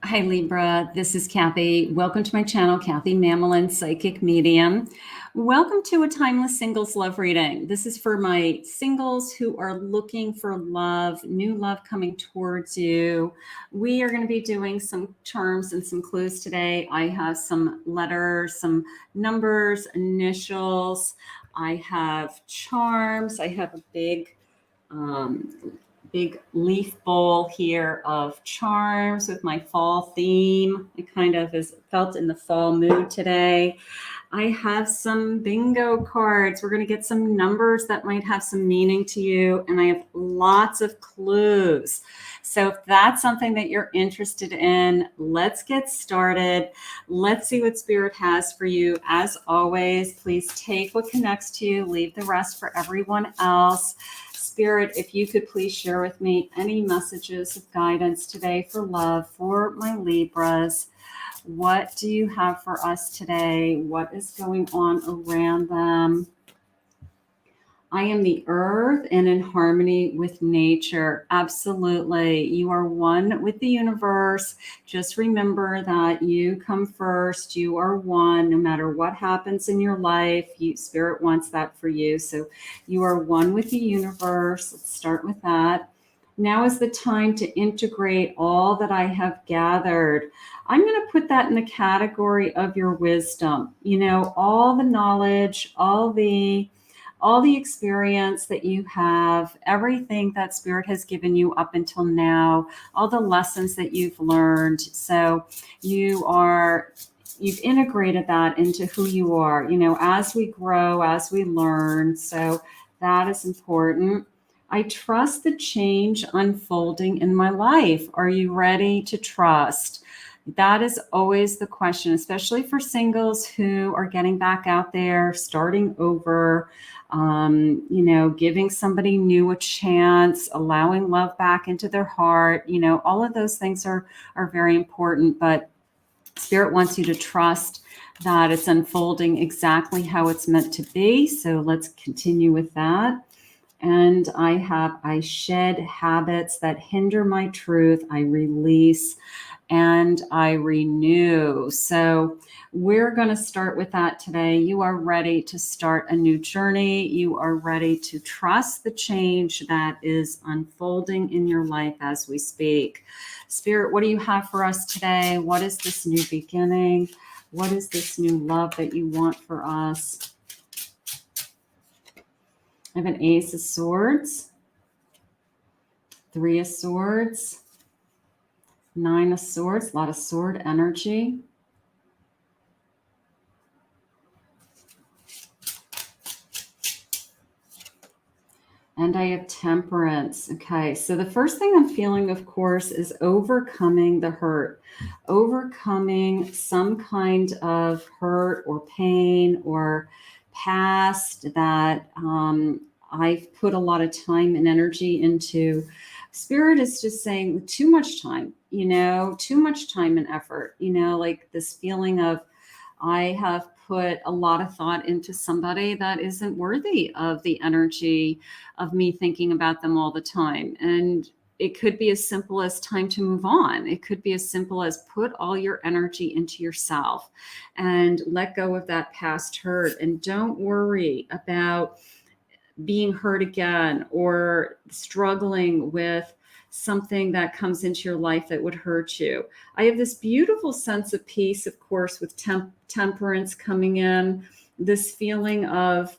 Hi, Libra. This is Kathy. Welcome to my channel, Kathy Mamelin, Psychic Medium. Welcome to a timeless singles love reading. This is for my singles who are looking for love, new love coming towards you. We are going to be doing some charms and some clues today. I have some letters, some numbers, initials. I have charms. I have a big leaf bowl here of charms with my fall theme. It kind of is felt in the fall mood today. I have some bingo cards. We're going to get some numbers that might have some meaning to you. And I have lots of clues. So if that's something that you're interested in, let's get started. Let's see what Spirit has for you. As always, please take what connects to you, leave the rest for everyone else. Spirit, if you could please share with me any messages of guidance today for love for my Libras. What do you have for us today? What is going on around them? I am the earth and in harmony with nature. Absolutely. You are one with the universe. Just remember that you come first. You are one. No matter what happens in your life, Spirit wants that for you. So you are one with the universe. Let's start with that. Now is the time to integrate all that I have gathered. I'm going to put that in the category of your wisdom. You know, all the knowledge, all the experience that you have, everything that Spirit has given you up until now, all the lessons that you've learned. So you've integrated that into who you are, you know, as we grow, as we learn. So that is important. I trust the change unfolding in my life. Are you ready to trust? That is always the question, especially for singles who are getting back out there, starting over, you know, giving somebody new a chance, allowing love back into their heart. You know, all of those things are very important, but Spirit wants you to trust that it's unfolding exactly how it's meant to be. So let's continue with that. And I shed habits that hinder my truth. I release and I renew. So we're going to start with that today. You are ready to start a new journey. You are ready to trust the change that is unfolding in your life as we speak. Spirit, what do you have for us today? What is this new beginning? What is this new love that you want for us? I have an Ace of Swords, Three of Swords, Nine of Swords, a lot of sword energy. And I have Temperance. Okay, so the first thing I'm feeling, of course, is overcoming the hurt, overcoming some kind of hurt or pain or past that I've put a lot of time and energy into. Spirit is just saying too much time, you know, too much time and effort, you know, like this feeling of I have put a lot of thought into somebody that isn't worthy of the energy of me thinking about them all the time. And it could be as simple as time to move on. It could be as simple as put all your energy into yourself and let go of that past hurt. And don't worry about being hurt again or struggling with something that comes into your life that would hurt you. I have this beautiful sense of peace, of course, with temperance coming in, this feeling of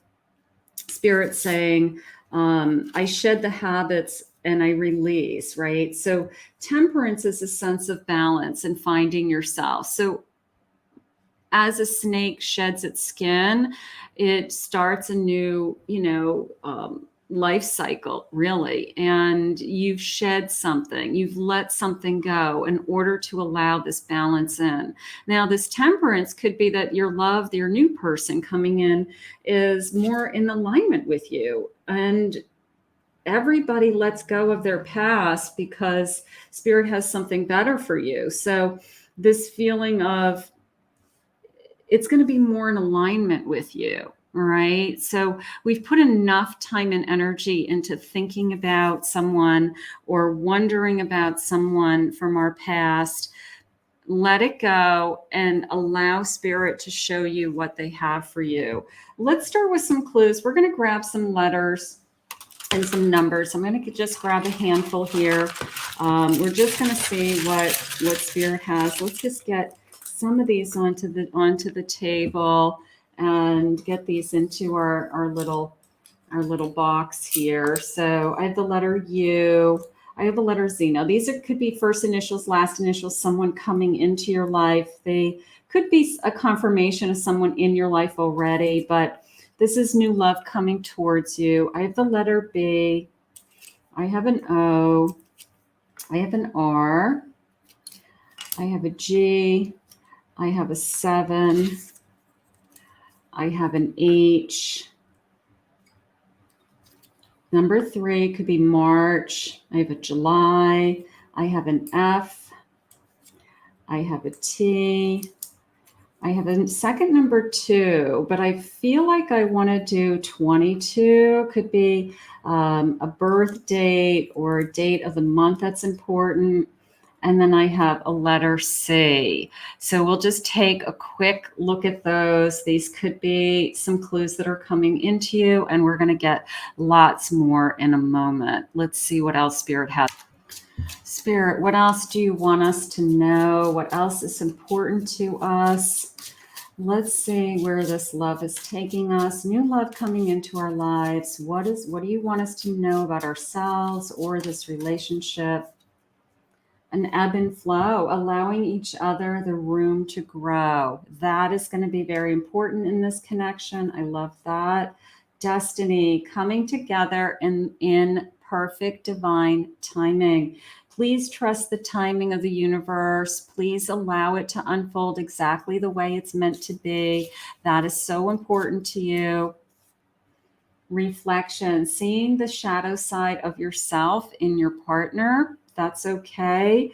Spirit saying, I shed the habits and I release, right? So temperance is a sense of balance and finding yourself. So as a snake sheds its skin, it starts a new, life cycle, really. And you've shed something, you've let something go in order to allow this balance in. Now, this temperance could be that your love, your new person coming in, is more in alignment with you. And everybody lets go of their past because Spirit has something better for you. So this feeling of it's going to be more in alignment with you. All right. So we've put enough time and energy into thinking about someone or wondering about someone from our past. let it go and allow spirit to show you what they have for you. Let's start with some clues. We're going to grab some letters and some numbers. I'm going to just grab a handful here. We're just going to see what spirit has. Let's just get some of these onto the table and get these into our little box here. So I have the letter U. I have the letter Z. Now these could be first initials, last initials, someone coming into your life. They could be a confirmation of someone in your life already, but this is new love coming towards you. I have the letter B. I have an O. I have an R. I have a G. I have a 7. I have an H. Number 3 could be March. I have a July. I have an F. I have a T. I have a second number 2, but I feel like I want to do 22. Could be a birth date or a date of the month that's important. And then I have a letter C. So we'll just take a quick look at those. These could be some clues that are coming into you, and we're going to get lots more in a moment. Let's see what else Spirit has. Spirit, what else do you want us to know? What else is important to us? Let's see where this love is taking us. New love coming into our lives. What do you want us to know about ourselves or this relationship? An ebb and flow, allowing each other the room to grow. That is going to be very important in this connection. I love that. Destiny coming together in perfect divine timing. Please trust the timing of the universe. Please allow it to unfold exactly the way it's meant to be. That is so important to you. Reflection, seeing the shadow side of yourself in your partner. That's okay.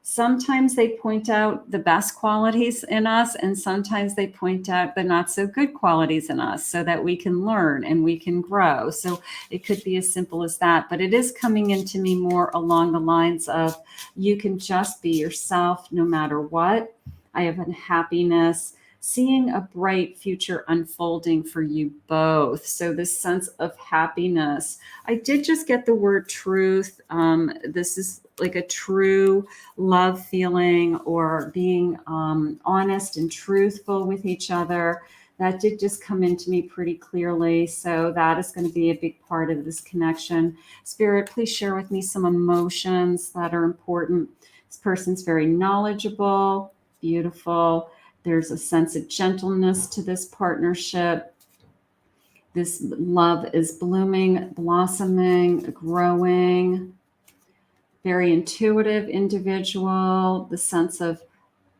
Sometimes they point out the best qualities in us, and sometimes they point out the not so good qualities in us so that we can learn and we can grow. So it could be as simple as that, but it is coming into me more along the lines of you can just be yourself no matter what. I have happiness, seeing a bright future unfolding for you both. So this sense of happiness. I did just get the word truth. This is like a true love feeling or being honest and truthful with each other. That did just come into me pretty clearly. So that is going to be a big part of this connection. Spirit, please share with me some emotions that are important. This person's very knowledgeable, beautiful. There's a sense of gentleness to this partnership. This love is blooming, blossoming, growing. Very intuitive individual. The sense of,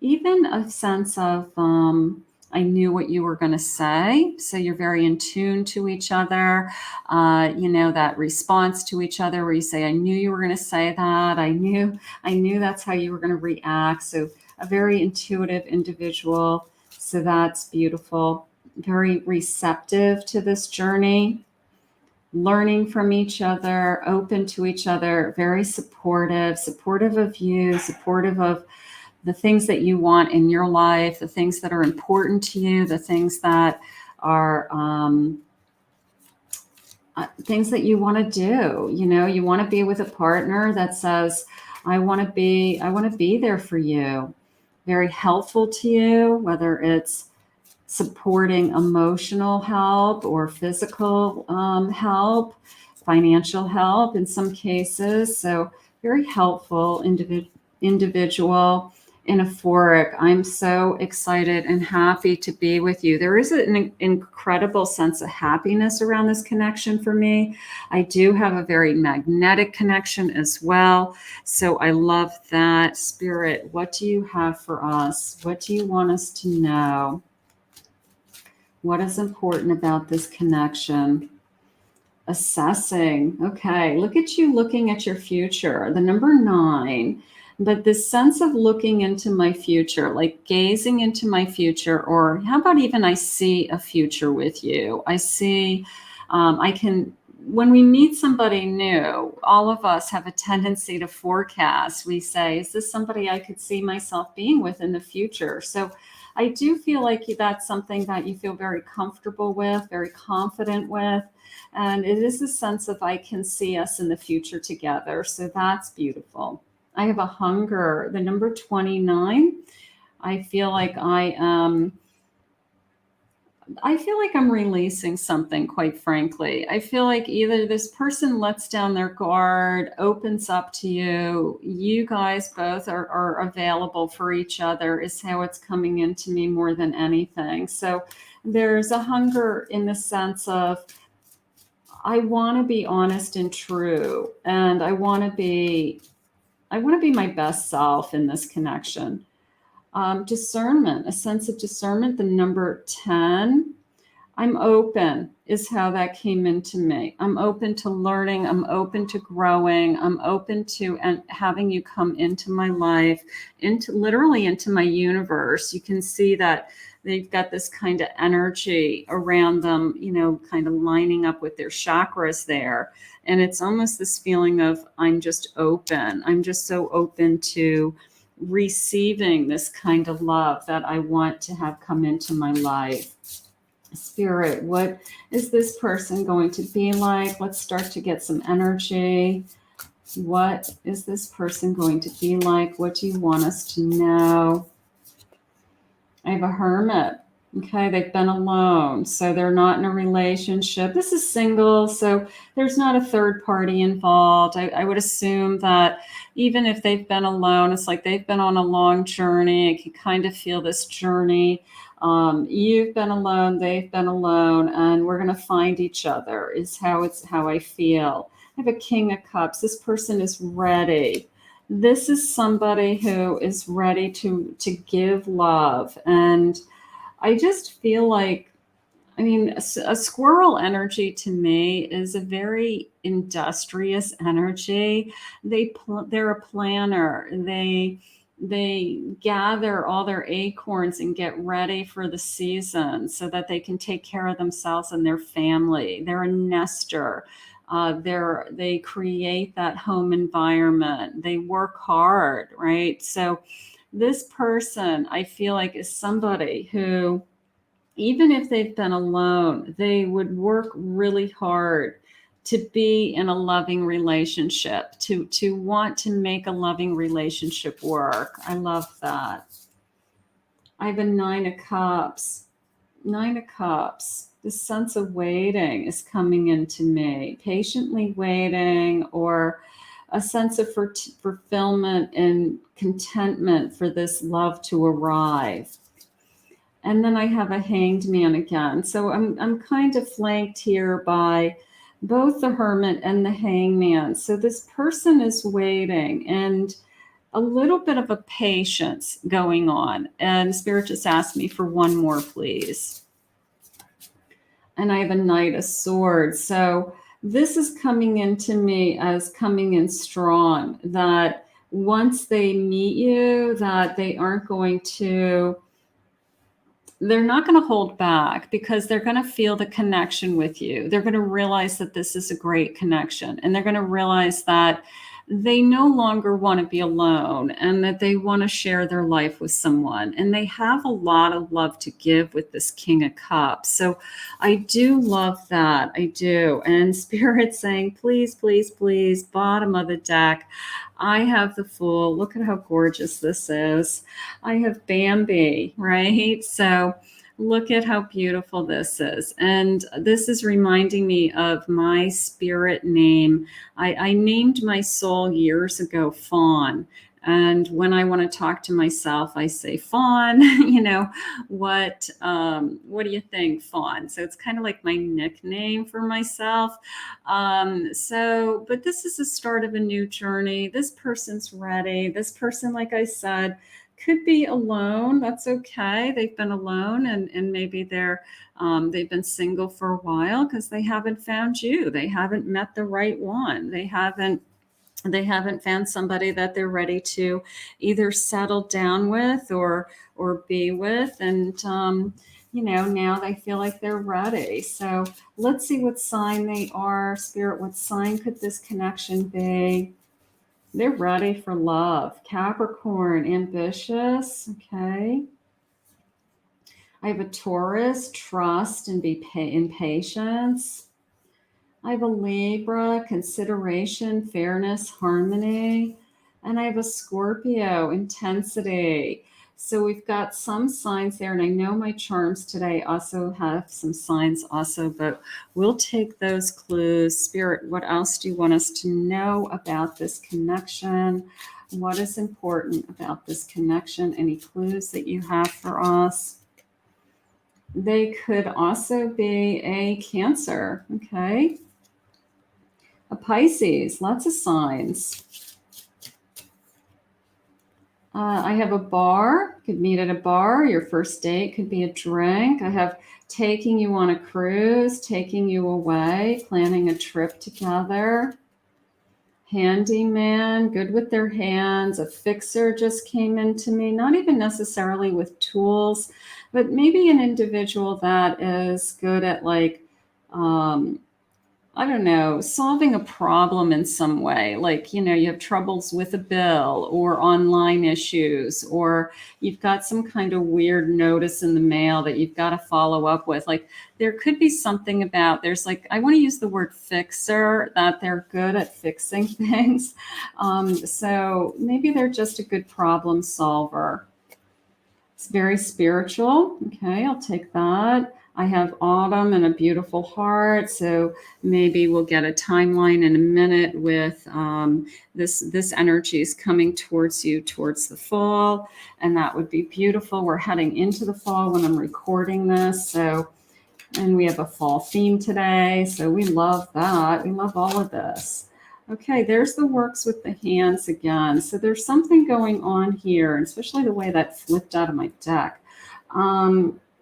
even a sense of, I knew what you were going to say. So you're very in tune to each other. That response to each other where you say, I knew you were going to say that. I knew that's how you were going to react. So a very intuitive individual. So that's beautiful. Very receptive to this journey. Learning from each other, open to each other, very supportive of you, supportive of the things that you want in your life, the things that are important to you, the things that are things that you want to do. You want to be with a partner that says, I want to be there for you. Very helpful to you, whether it's supporting emotional help or physical help, financial help in some cases. So very helpful individual and euphoric. I'm so excited and happy to be with you. There is an incredible sense of happiness around this connection for me. I do have a very magnetic connection as well. So I love that. Spirit, what do you have for us? What do you want us to know? What is important about this connection? Assessing. Okay, look at you looking at your future. The number 9. But this sense of looking into my future, like gazing into my future, or how about even I see a future with you. I see, I can when we meet somebody new, all of us have a tendency to forecast. We say, is this somebody I could see myself being with in the future? So I do feel like that's something that you feel very comfortable with, very confident with. And it is a sense of I can see us in the future together. So that's beautiful. I have a hunger, the number 29. I feel like I'm releasing something, quite frankly. I feel like either this person lets down their guard, opens up to you, you guys both are available for each other, is how it's coming into me more than anything. So there's a hunger in the sense of, I want to be honest and true, and I want to be my best self in this connection. Discernment, a sense of discernment, the number 10. I'm open is how that came into me. I'm open to learning. I'm open to growing. I'm open to and having you come into my life, literally into my universe. You can see that they've got this kind of energy around them, kind of lining up with their chakras there. And it's almost this feeling of, I'm just open. I'm just so open to receiving this kind of love that I want to have come into my life. Spirit, what is this person going to be like? Let's start to get some energy. What is this person going to be like? What do you want us to know? I have a hermit. Okay, they've been alone, so they're not in a relationship. This is single, so there's not a third party involved. I would assume that even if they've been alone, it's like they've been on a long journey. I can kind of feel this journey. You've been alone, they've been alone, and we're going to find each other is how I feel. I have a King of Cups. This person is ready. This is somebody who is ready to give love. And I just feel like, a squirrel energy to me is a very industrious energy. They're a planner. They gather all their acorns and get ready for the season so that they can take care of themselves and their family. They're a nester. They create that home environment. They work hard, right? So this person, I feel like, is somebody who, even if they've been alone, they would work really hard to be in a loving relationship, to want to make a loving relationship work. I love that. I have a 9 of Cups. 9 of Cups. The sense of waiting is coming into me. Patiently waiting, or a sense of fulfillment and contentment for this love to arrive. And then I have a Hanged Man again. So I'm kind of flanked here by both the Hermit and the Hangman. So this person is waiting, and a little bit of a patience going on. And Spirit just asked me for one more, please. And I have a Knight of Swords. So this is coming into me as coming in strong, that once they meet you, that they're not going to hold back, because they're going to feel the connection with you. They're going to realize that this is a great connection, and they're going to realize that they no longer want to be alone, and that they want to share their life with someone. And they have a lot of love to give with this King of Cups. So I do love that. I do. And Spirit saying, please, please, please, bottom of the deck, I have the Fool. Look at how gorgeous this is. I have Bambi, right? So look at how beautiful this is. And this is reminding me of my spirit name. I named my soul years ago Fawn. And when I want to talk to myself, I say, Fawn, what do you think, Fawn? So it's kind of like my nickname for myself. But this is the start of a new journey. This person's ready. This person, like I said, could be alone. That's okay. They've been alone, and maybe they've been single for a while because they haven't found you. They haven't met the right one. They haven't found somebody that they're ready to either settle down with or be with. And now they feel like they're ready. So let's see what sign they are. Spirit, what sign could this connection be? They're ready for love. Capricorn, ambitious. Okay. I have a Taurus, trust and be in patience. I have a Libra, consideration, fairness, harmony. And I have a Scorpio, intensity. So we've got some signs there. And I know my charms today also have some signs also, but we'll take those clues. Spirit, what else do you want us to know about this connection? What is important about this connection? Any clues that you have for us? They could also be a Cancer, okay? A Pisces, lots of signs. I have a bar, could meet at a bar. Your first date could be a drink. I have taking you on a cruise, taking you away, planning a trip together. Handyman, good with their hands. A fixer just came into me, not even necessarily with tools, but maybe an individual that is good at I don't know, solving a problem in some way. Like, you have troubles with a bill or online issues, or you've got some kind of weird notice in the mail that you've got to follow up with. Like, there could be something about, I want to use the word fixer, that they're good at fixing things. So maybe they're just a good problem solver. It's very spiritual. Okay, I'll take that. I have autumn and a beautiful heart. So maybe we'll get a timeline in a minute with this energy is coming towards you towards the fall. And that would be beautiful. We're heading into the fall when I'm recording this. So, and we have a fall theme today. So we love that. We love all of this. Okay, there's the works with the hands again. So there's something going on here, especially the way that flipped out of my deck.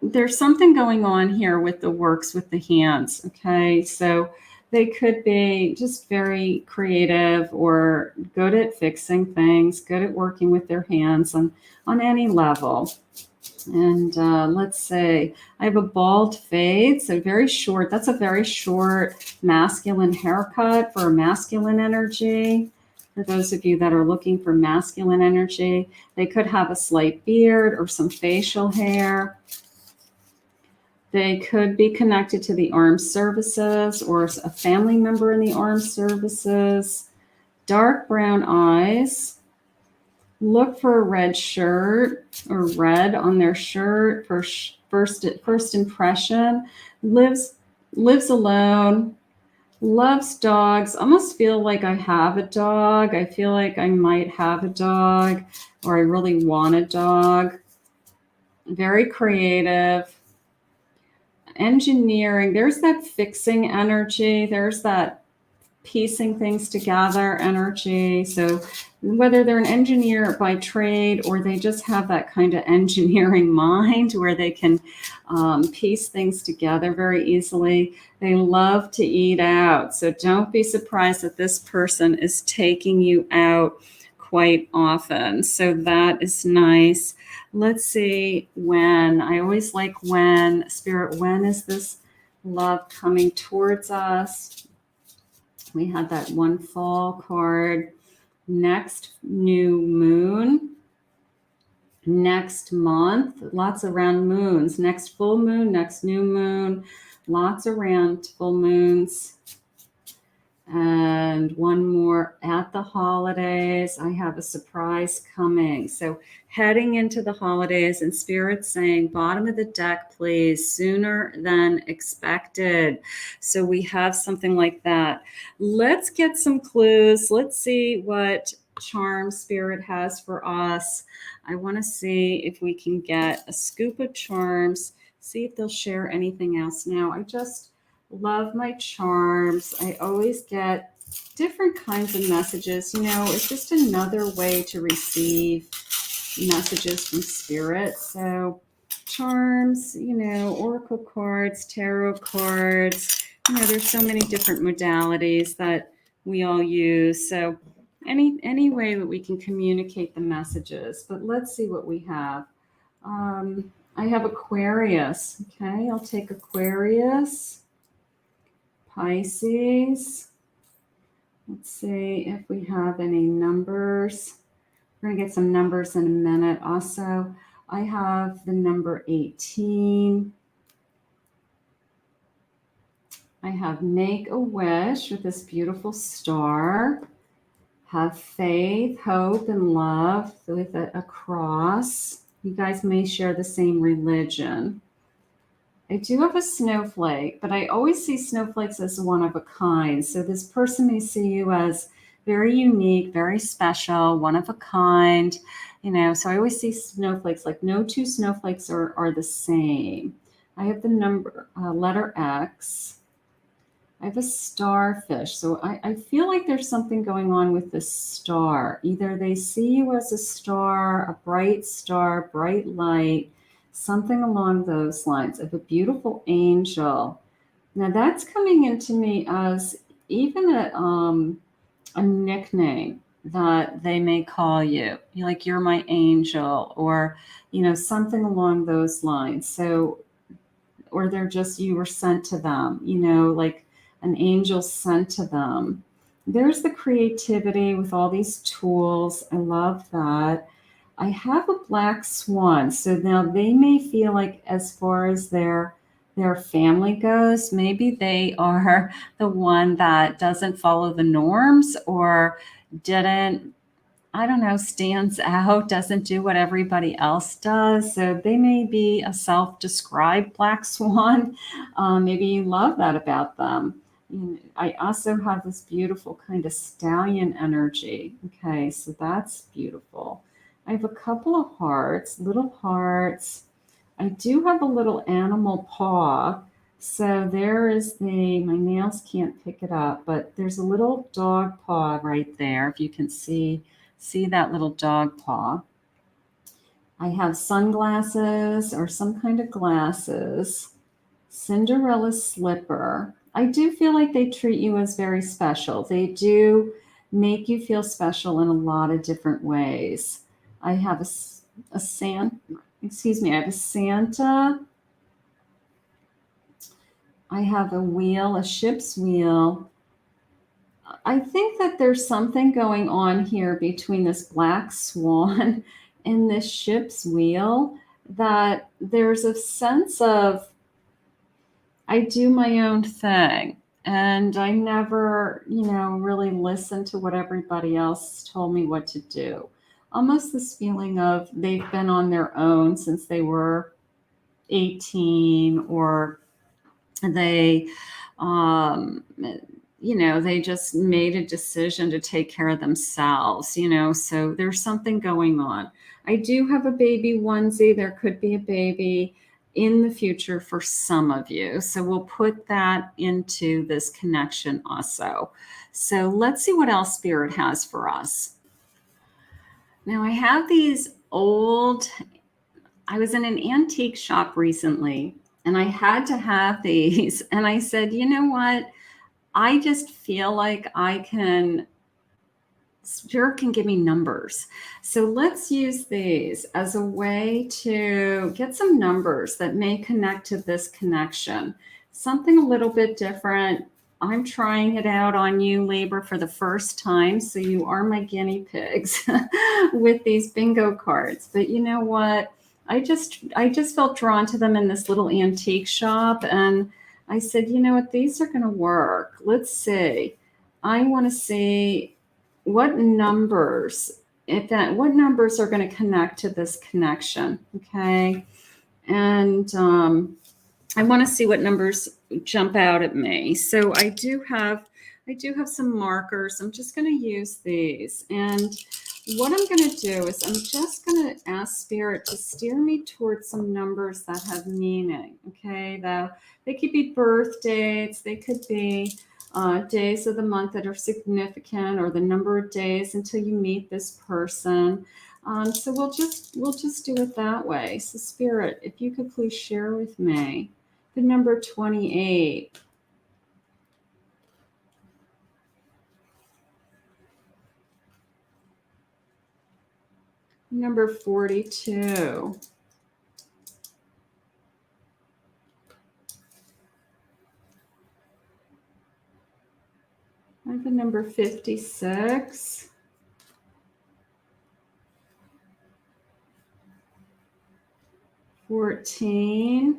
There's something going on here with the works with the hands. Okay, so they could be just very creative or good at fixing things, good at working with their hands on any level. And let's say I have a bald fade, so very short. That's a very short masculine haircut for masculine energy. For those of you that are looking for masculine energy, they could have a slight beard or some facial hair. They could be connected to the armed services or a family member in the armed services. Dark brown eyes. Look for a red shirt or red on their shirt for first impression. Lives alone. Loves dogs. Almost feel like I have a dog. I feel like I might have a dog, or I really want a dog. Very creative. Engineering. There's that fixing energy. There's that piecing things together energy. So whether they're an engineer by trade or they just have that kind of engineering mind where they can piece things together very easily. They love to eat out. So don't be surprised that this person is taking you out quite often. So that is nice. Let's see when. I always like when. Spirit, when is this love coming towards us? We had that one fall card. Next new moon. Next month. Lots around moons. Next full moon. Next new moon. Lots around full moons. And one more at the holidays. I have a surprise coming. So heading into the holidays, and Spirit saying, bottom of the deck, please, sooner than expected. So we have something like that. Let's get some clues. Let's see what charm Spirit has for us. I want to see if we can get a scoop of charms, see if they'll share anything else. Now, I just love my charms. I always get different kinds of messages. It's just another way to receive messages from Spirit. So charms, oracle cards, tarot cards, there's so many different modalities that we all use. So any way that we can communicate the messages. But let's see what we have. I have Aquarius. Okay, I'll take Aquarius, Pisces. Let's see if we have any numbers. We're going to get some numbers in a minute. Also, I have the number 18. I have Make a Wish with this beautiful star. Have faith, hope, and love with a cross. You guys may share the same religion. I do have a snowflake, but I always see snowflakes as one of a kind. So this person may see you as very unique, very special, one of a kind. You know, so I always see snowflakes like no two snowflakes are the same. I have the number, letter X. I have a starfish. So I feel like there's something going on with this star. Either they see you as a star, a bright light, something along those lines of a beautiful angel. Now that's coming into me as even a nickname that they may call you. Like you're my angel, or you know, something along those lines. So, or they're just, you were sent to them, you know, like an angel sent to them. There's the creativity with all these tools. I love that. I have a black swan. So now they may feel like, as far as their family goes, maybe they are the one that doesn't follow the norms, or didn't, I don't know, stands out, doesn't do what everybody else does. So they may be a self-described black swan. Maybe you love that about them. I also have this beautiful kind of stallion energy. Okay, so that's beautiful. I have a couple of hearts, little hearts. I do have a little animal paw. So there is my nails can't pick it up, but there's a little dog paw right there. If you can see that little dog paw. I have sunglasses or some kind of glasses. Cinderella slipper. I do feel like they treat you as very special. They do make you feel special in a lot of different ways. I have a Santa. Excuse me. I have a Santa. I have a wheel, a ship's wheel. I think that there's something going on here between this black swan and this ship's wheel, that there's a sense of, I do my own thing. And I never, you know, really listened to what everybody else told me what to do. Almost this feeling of they've been on their own since they were 18, or they, um, you know, they just made a decision to take care of themselves, you know, so there's something going on. I do have a baby onesie. There could be a baby in the future for some of you. So we'll put that into this connection also. So let's see what else Spirit has for us. Now I have these I was in an antique shop recently and I had to have these. And I said, you know what? I just feel like Spirit can give me numbers. So let's use these as a way to get some numbers that may connect to this connection. Something a little bit different. I'm trying it out on you, Libra, for the first time. So you are my guinea pigs with these bingo cards. But you know what? I just felt drawn to them in this little antique shop. And I said, you know what? These are going to work. Let's see. I want to see what numbers, what numbers are going to connect to this connection. Okay. And I want to see what numbers jump out at me. So I do have some markers. I'm just going to use these. And what I'm going to do is I'm just going to ask Spirit to steer me towards some numbers that have meaning. Okay. They could be birth dates. They could be days of the month that are significant, or the number of days until you meet this person. So we'll just do it that way. So Spirit, if you could please share with me the number 28. Number 42. number 56. $14.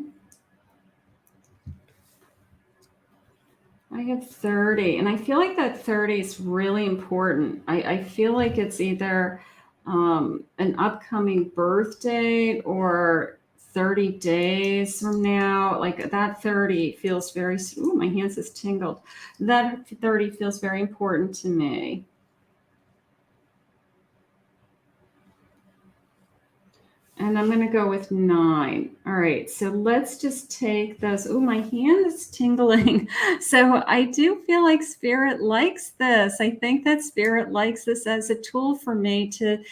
I have 30, and I feel like that 30 is really important. I feel like it's either an upcoming birth date or 30 days from now. Like that 30 feels very, ooh, my hands just tingled. That 30 feels very important to me. And I'm going to go with 9. All right, so let's just take those. Oh, my hand is tingling. So I do feel like Spirit likes this. I think that Spirit likes this as a tool for me to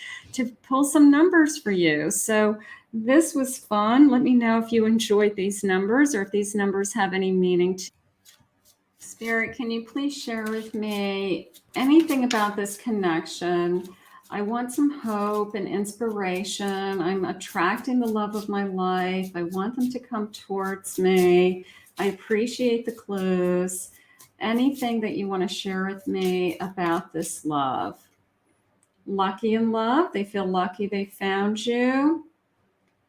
pull some numbers for you. So this was fun. Let me know if you enjoyed these numbers or if these numbers have any meaning to you. Spirit, can you please share with me anything about this connection? I want some hope and inspiration. I'm attracting the love of my life. I want them to come towards me. I appreciate the clues. Anything that you want to share with me about this love? Lucky in love. They feel lucky they found you.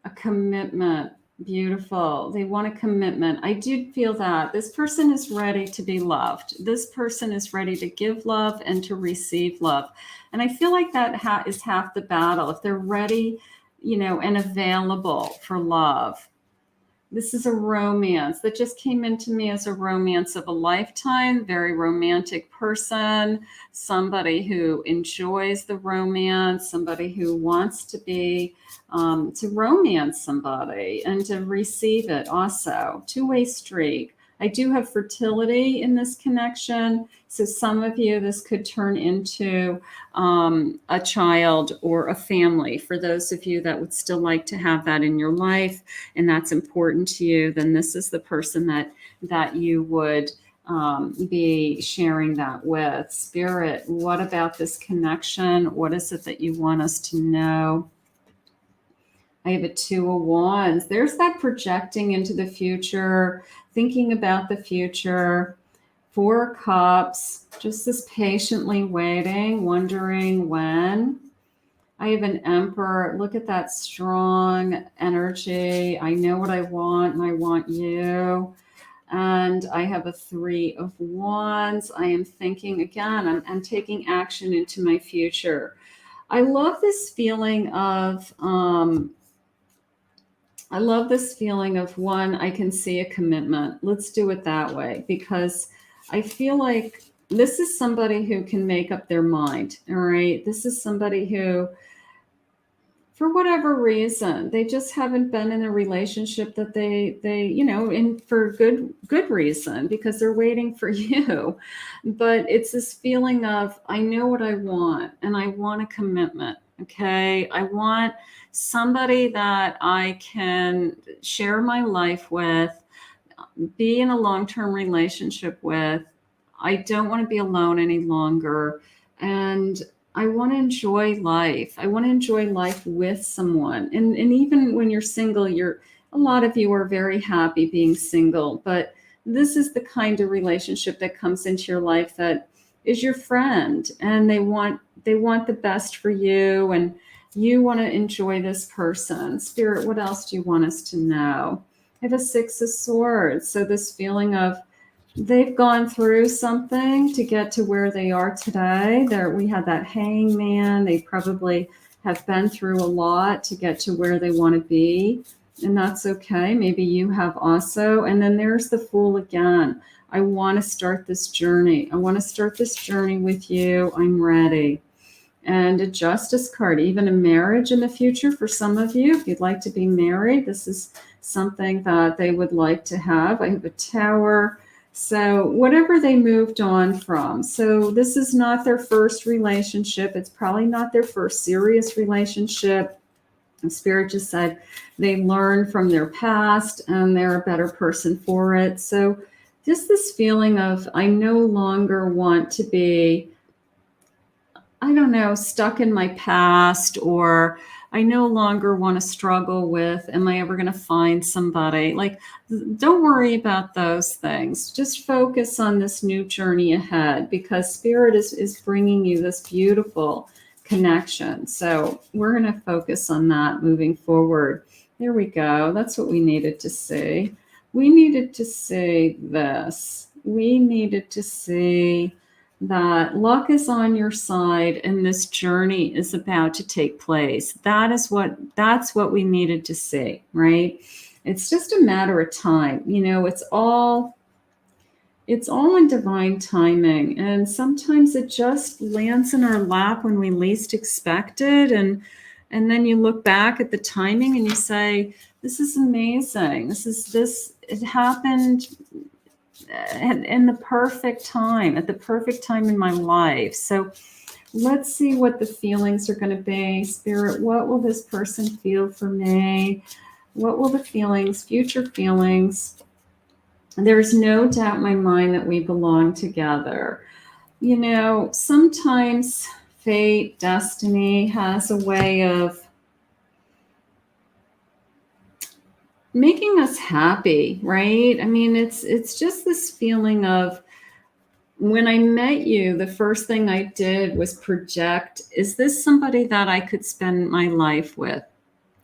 A commitment. Beautiful. They want a commitment. I do feel that this person is ready to be loved. This person is ready to give love and to receive love. And I feel like that is half the battle. If they're ready, and available for love. This is a romance that just came into me as a romance of a lifetime, very romantic person, somebody who enjoys the romance, somebody who wants to be, to romance somebody and to receive it also. Two-way streak. I do have fertility in this connection. So some of you, this could turn into a child or a family. For those of you that would still like to have that in your life and that's important to you, then this is the person that you would be sharing that with. Spirit, what about this connection? What is it that you want us to know? I have a 2 of Wands. There's that projecting into the future, thinking about the future. 4 Cups, just this patiently waiting, wondering when. I have an Emperor. Look at that strong energy. I know what I want and I want you. And I have a 3 of Wands. I am thinking again, I'm taking action into my future. I love this feeling of, one, I can see a commitment. Let's do it that way, because I feel like this is somebody who can make up their mind. All right. This is somebody who, for whatever reason, they just haven't been in a relationship that they and for good reason, because they're waiting for you. But it's this feeling of, I know what I want and I want a commitment. Okay. I want somebody that I can share my life with, be in a long-term relationship with. I don't want to be alone any longer. And I want to enjoy life. I want to enjoy life with someone. And even when you're single, a lot of you are very happy being single, but this is the kind of relationship that comes into your life that is your friend, and they want the best for you, and you want to enjoy this person. Spirit, what else do you want us to know? I have a 6 of Swords. So this feeling of, they've gone through something to get to where they are today. We had that Hangman. They probably have been through a lot to get to where they want to be. And that's okay. Maybe you have also. And then there's the Fool again. I want to start this journey. I want to start this journey with you. I'm ready. And a Justice card, even a marriage in the future for some of you. If you'd like to be married, this is something that they would like to have. I have a Tower. So whatever they moved on from. So this is not their first relationship. It's probably not their first serious relationship. And Spirit just said they learned from their past and they're a better person for it. So just this feeling of, I no longer want to be, I don't know, stuck in my past, or I no longer want to struggle with, am I ever going to find somebody? Like, don't worry about those things. Just focus on this new journey ahead, because Spirit is bringing you this beautiful connection. So we're going to focus on that moving forward. There we go. That's what we needed to see. We needed to see this. We needed to see that luck is on your side and this journey is about to take place. That's what we needed to see, right? It's just a matter of time. You know, it's all in divine timing, and sometimes it just lands in our lap when we least expect it, and then you look back at the timing and you say, this is amazing. It happened in the perfect time, at the perfect time in my life. So let's see what the feelings are going to be. Spirit, what will this person feel for me? What will the feelings, future feelings? There's no doubt in my mind that we belong together. You know, sometimes fate, destiny has a way of making us happy, right? I mean, it's just this feeling of, when I met you, the first thing I did was project, is this somebody that I could spend my life with?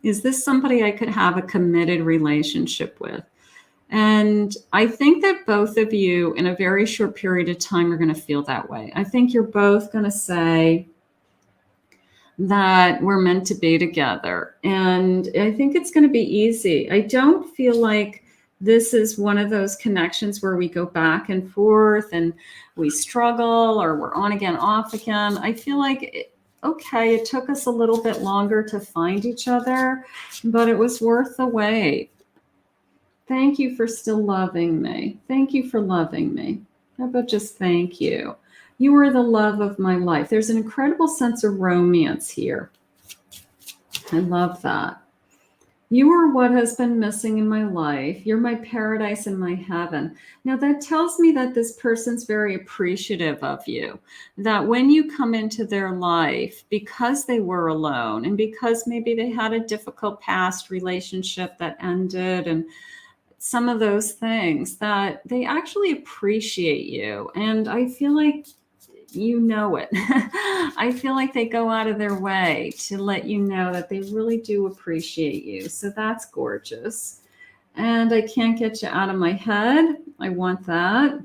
Is this somebody I could have a committed relationship with? And I think that both of you in a very short period of time are going to feel that way. I think you're both going to say that we're meant to be together. And I think it's going to be easy. I don't feel like this is one of those connections where we go back and forth and we struggle, or we're on again, off again. I feel like, okay, it took us a little bit longer to find each other, but it was worth the wait. Thank you for still loving me. Thank you for loving me. How about just thank you? You are the love of my life. There's an incredible sense of romance here. I love that. You are what has been missing in my life. You're my paradise and my heaven. Now that tells me that this person's very appreciative of you, that when you come into their life, because they were alone and because maybe they had a difficult past relationship that ended and some of those things, that they actually appreciate you. And I feel like you know it. I feel like they go out of their way to let you know that they really do appreciate you. So that's gorgeous. And I can't get you out of my head. I want that.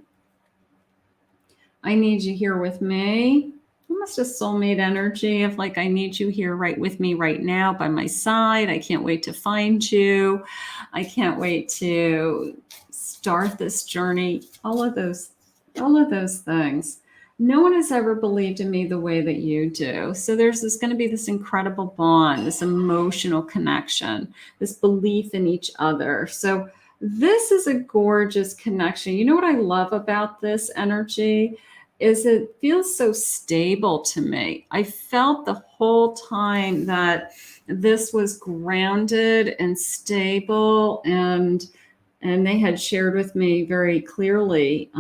I need you here with me. Almost a soulmate energy of like, I need you here right with me right now by my side. I can't wait to find you. I can't wait to start this journey. All of those things. No one has ever believed in me the way that you do. So there's going to be this incredible bond, this emotional connection, this belief in each other. So this is a gorgeous connection. You know what I love about this energy is it feels so stable to me. I felt the whole time that this was grounded and stable, and they had shared with me very clearly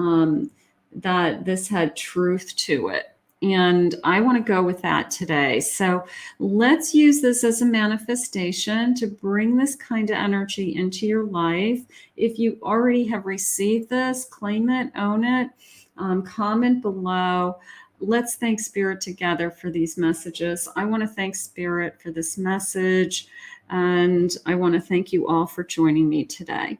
that this had truth to it. And I want to go with that today. So let's use this as a manifestation to bring this kind of energy into your life. If you already have received this, claim it, own it, comment below. Let's thank Spirit together for these messages. I want to thank Spirit for this message, and I want to thank you all for joining me today.